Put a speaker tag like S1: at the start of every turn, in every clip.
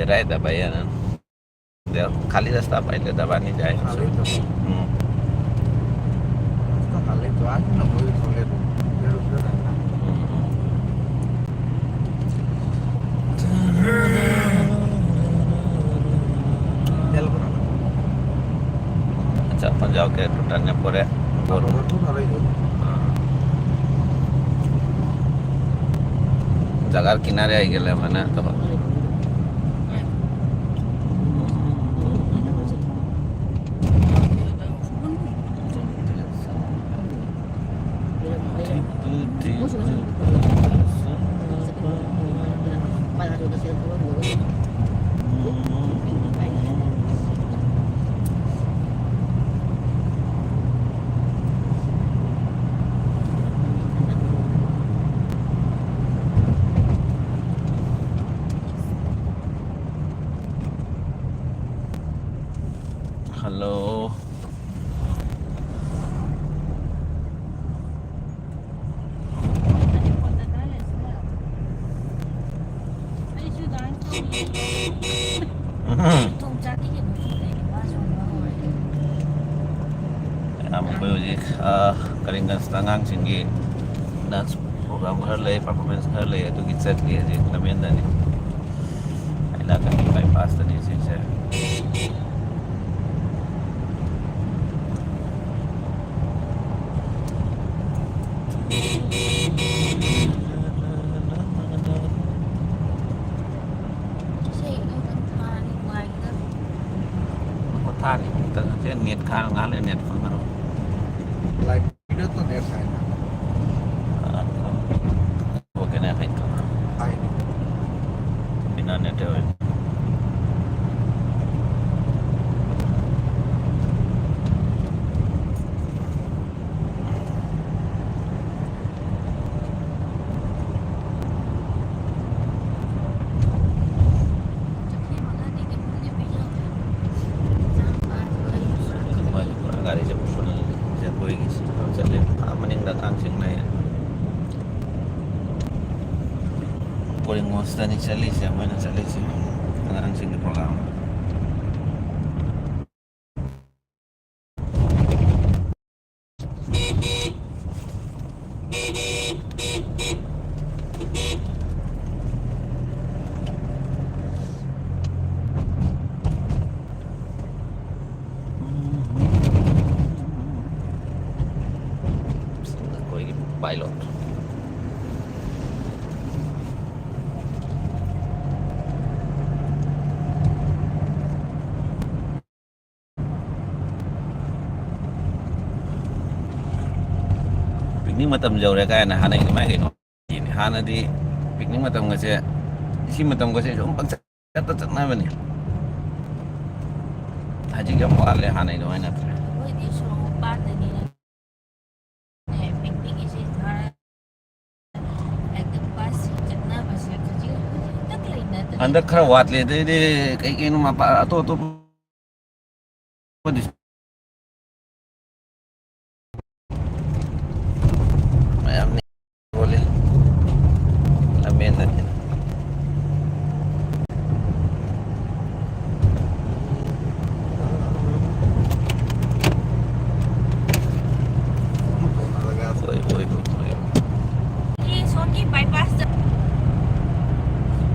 S1: राहता भैया ना खाली रस्ता पहिले दबा नहीं जाए
S2: खाली तो रस्ता खाली तो आज ना कोई थोड़े देर उधर है ना तेल बना
S1: अच्छा अपन जाओ के टूटने पड़े
S2: और उधर तो खाली जो
S1: जगार किनारे आई गए मैंने तो hello Kalingan stangang singgi dance program harley performance harley itu kita lihat di kalian tadi ada kan bypass tadi sih sayaท่านี่แต่เช่นเน็ตค้างงานเลยเน็ตฟังกัน
S2: light video तो देर है ना
S1: oke nih kayak itu
S2: आई
S1: bina net ya garis yang full saya boleh gis saya mending datang sing na yan boleh ngusta ni chali siya mana chali siya ang sing program pilot picnic matam jauh ya kaya na hana ini mah kayak ini hana di picnic matam nggak sih si matam nggak sih cuma kata cakna bani haji kamu alih hana itu mana tuh anda kerawat lihat ini kayak gini apa atau ayam nih boleh lamen aja woi
S3: ini Sony bypass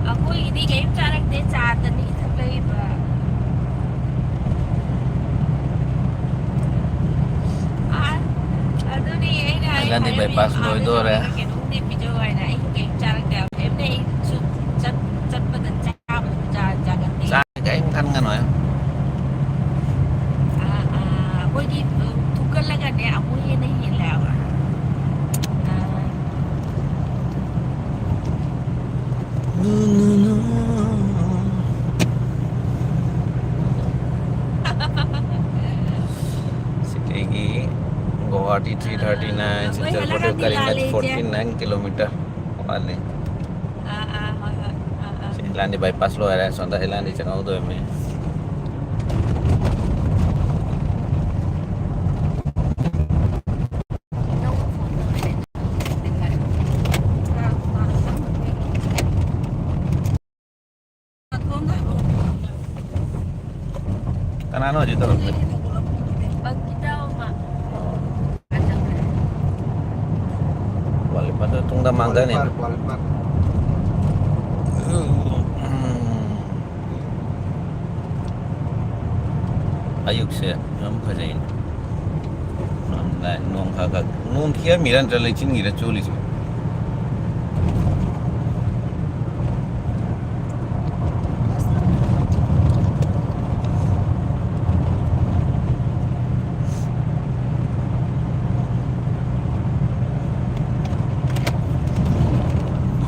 S3: aku ini game cara dia cat dan ini terlebih aduh nih
S1: Kailan di bypass mo ito re
S3: ini video ada ini game cara dia em đây chất chất bên chân cha jangan đi
S1: sa kayak kan kan ya
S3: aku di tukar lagi deh aku ini hilang
S1: Sikegi Guwahati 339 Sijalkot Kalingat 49 kilometer wale hilang di bypass lo ya sonda hilang di Cengau tuh eme Kanano aja terus.
S3: Pag kita mak kacang
S1: Wali pada tungda mangga nih.
S2: Kualitas.
S1: Ayuk sih, kamu kerjain. Nong kakak, nong kia miran terlalu cing gira culi sih.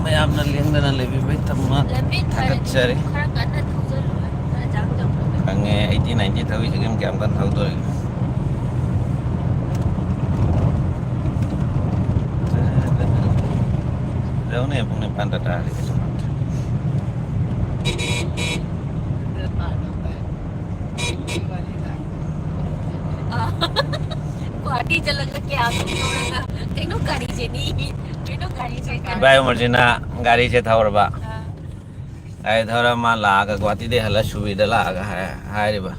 S1: Mayam naliang dan lebih baik teman.
S3: lebih
S1: Agak cari.
S3: Karena ada tuh jam-jam
S1: Kange 80-90 tahu sih game kiam kan tahu tuh. Jauh nih punya pantat tadi.
S3: Guwahati jalan ke क्या Tengok गाड़ी से नहीं Tengok गाड़ी से
S1: Bayo marjina gari se thawar ba. Ai thawra ma laga Guwahati de hala subida laga hai रे ba.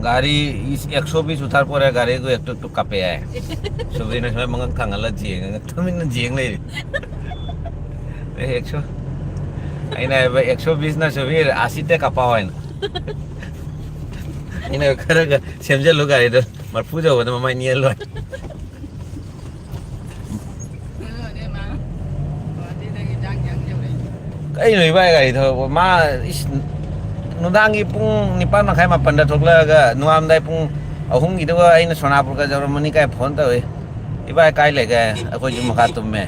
S1: गाड़ी इस 120 उतार पर है गाड़ी को एक तो कापे है सुबह ने समय मंगल खांगला जिएंगे तो मैंने जिएंग ले 100 आई ना 120 ना सुबह 80 ते कापा हुआ है ना इन्हें करेगा समझे लोग गाड़ी तो मर पूजा होगा तो मम्मा नहीं लो कहीं नहीं पाएगा इधर माँ इस Nudangi pung nipan na kay mapanda thokla ga nuam dai pung ahung gi dewa aina sonapur ka jawra mani kai phone ta we iba kai le ga akoi ju makha tumme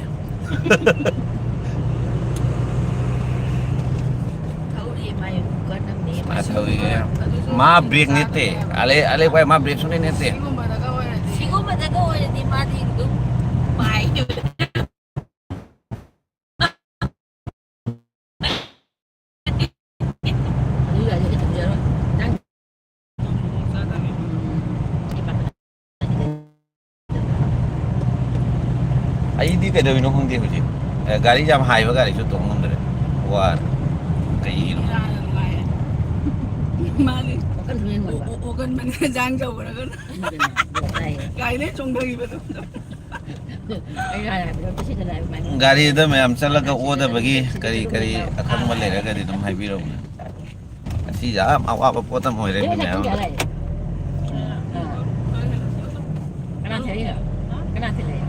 S3: Tahu dia mai bukan ni
S1: ma thawi ga ma break nete ale pai ma break suni nete
S3: Sigo madaga wala di mati dum mai
S1: ai di ka dewi no hung di hoji gari jam hai ba gari chu tong mum dare war kai no
S4: Mali.
S3: Kan suyen mo ba
S4: Ogan man jang jaw ra gan.
S3: Ai
S4: Kaile chong dagi ba.
S3: ai ra ra kasi dala mai
S1: gari da me am chala ga o da bagi kari kari akhang ma le ra ga di dum hai bi ro asi ja awa ba potam hoi re
S3: Dia
S1: bi me
S3: nak tinggal lai Kana saya Kana saya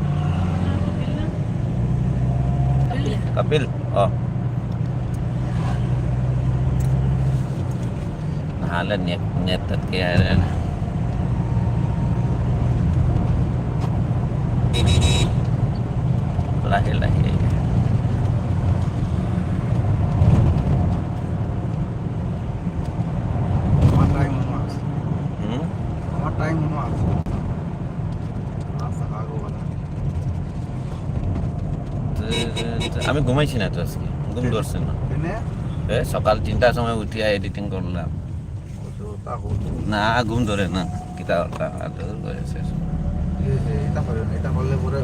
S1: kapil oh halan net tat kaya rin lahi
S2: Matai mas.
S1: hmm
S2: Matai mas. Asa kago wala.
S1: আমি ঘুমাইছি না তো আজকে ঘুম ধরছে না
S2: Kene?
S1: সকাল 3টার সময় উঠিয়া এডিটিং করলাম
S2: Ojo tahu.
S1: না ঘুম ধরে না কিতা করেছে
S2: Kita boleh pura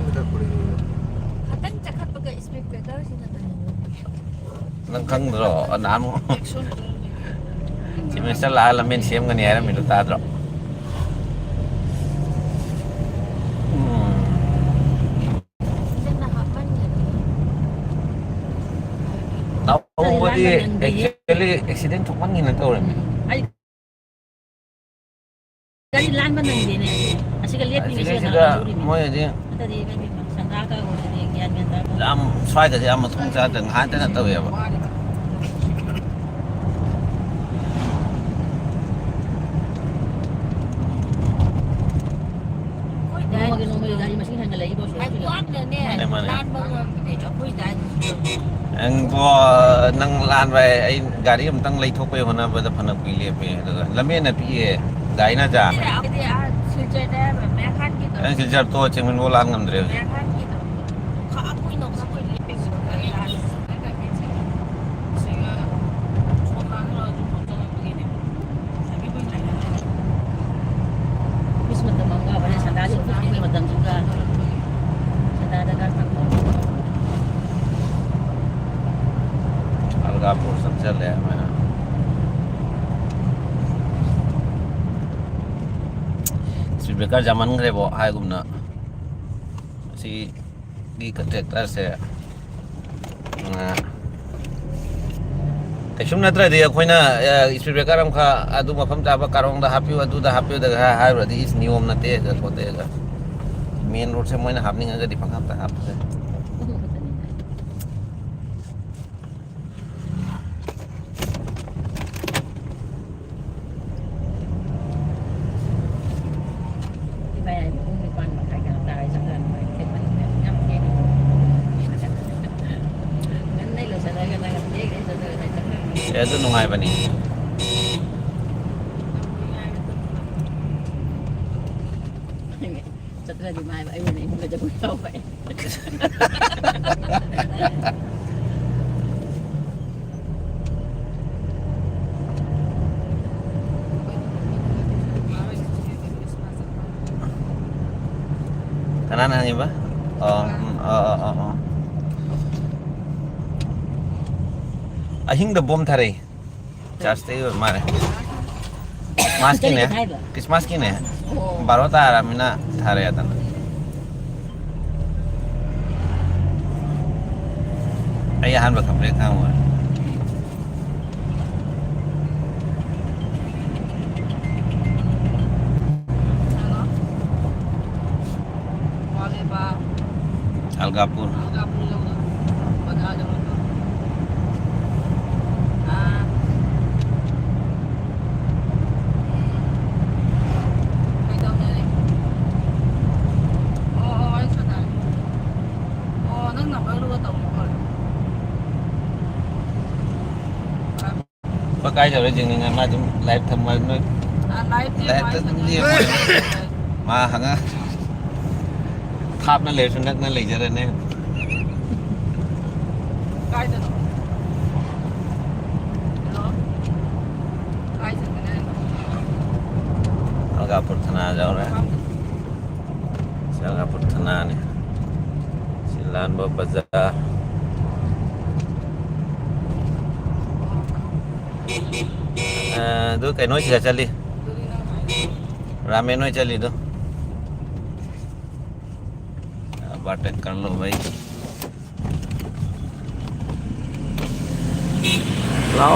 S2: kita boleh.
S3: Kan cakap pakai speaker kau sini tadi
S1: nang khang ro nam chỉ mình sẽ là mình xem cái này là mình được ta rồi
S3: Jangan hafal ni
S1: đâu có đi actually accident thuộc băng nhìn câu rồi
S3: Ay Kali lan man nang din eh. Asi kaliat ni
S1: accident
S3: siya
S1: juga
S3: na.
S1: mau ya dia
S3: Tadi may sangka ko tadi gian ganda ko.
S1: am xoay cái gì am thung ra đừng hai tên là tao vậy
S3: Mo magino mo gari masin hang lagi bos. Ay kuan na ni. Lan mo ni cho pui dan.
S1: anh có năng lan về anh gari em tăng lấy thuốc về hôm nay bây giờ phần quỳ liệt về rồi làm gì này bị gái na cha
S3: Jadi silje da me kan gitu.
S1: anh chỉ cho tôi chỉ mình vô lan ngầm được
S3: Me kan gitu. Ka aku inok sa ko liping sa lan.
S4: Sehingga orang lo jangan begini. Sabi ko na.
S3: Bis madamang nga wala sa dali ko may madam juga. Sa dadagan pa ko.
S1: अलगापुर सब चल रहा है मैं speed breaker zaman ngrebo hai gumna si gi tractor se kaisum natra de akoina speed breaker am kha adu mafam ta ba karong da hapiu adu da hapiu da hai rodi is niyom na te ga kote ga main road se moina hapning ga di phangam ta hap se
S3: Di bayar pun di pan makai kalau tahu jangan makai pan ngam ke. Nanti lo sadar kan agak dia kan sadar kan jangan.
S1: ya tu nungai bani
S3: Sadar di mana ay wala yung gajah tahu pa.
S1: kanan ni ba ahing da bom thare charge te mare maski ne kis maski ne
S3: Oh.
S1: 12 ta ramina thare atan ay han ba kapre ka mo
S4: Wale ba?
S1: algapur
S4: Agak pulau tu. Pada ada tu. Ah. Ito na rin. Oo, ayos na. Oo, nang nabalu ka tao mo.
S1: ba kai jare jing ni ma jum live tham ma no
S4: Live dia.
S1: Live tu dia. ma hanga thap na le sun na le jare ne
S4: Kahit ano. Hello? Kahit ano na.
S1: algapur thana jao ra algapur thana ne silan ba bazar do cái nói gì chali ramen nói chali do बातें कर लो भाई लाओ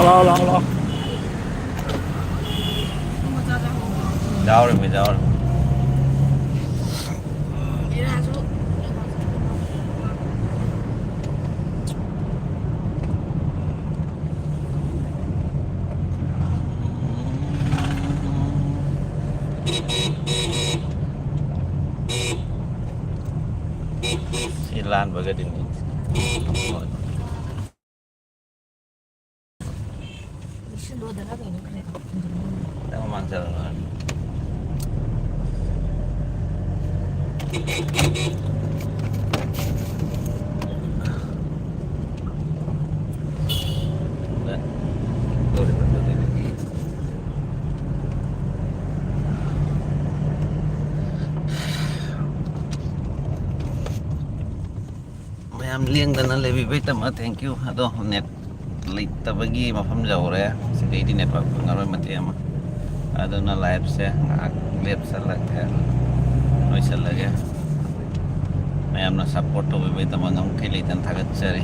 S1: जाओ रे मैं जाओ रे silan bagai ini Tama mangsa lang. Mayam liang dan lebih baik tama thank you aduh net late tabagi mafam jauh ya sekali di network ngaroy mati ama aduh na live saya live salah ya noise salah ya mayam na support to lebih baik tama ngam kili tan thagat cari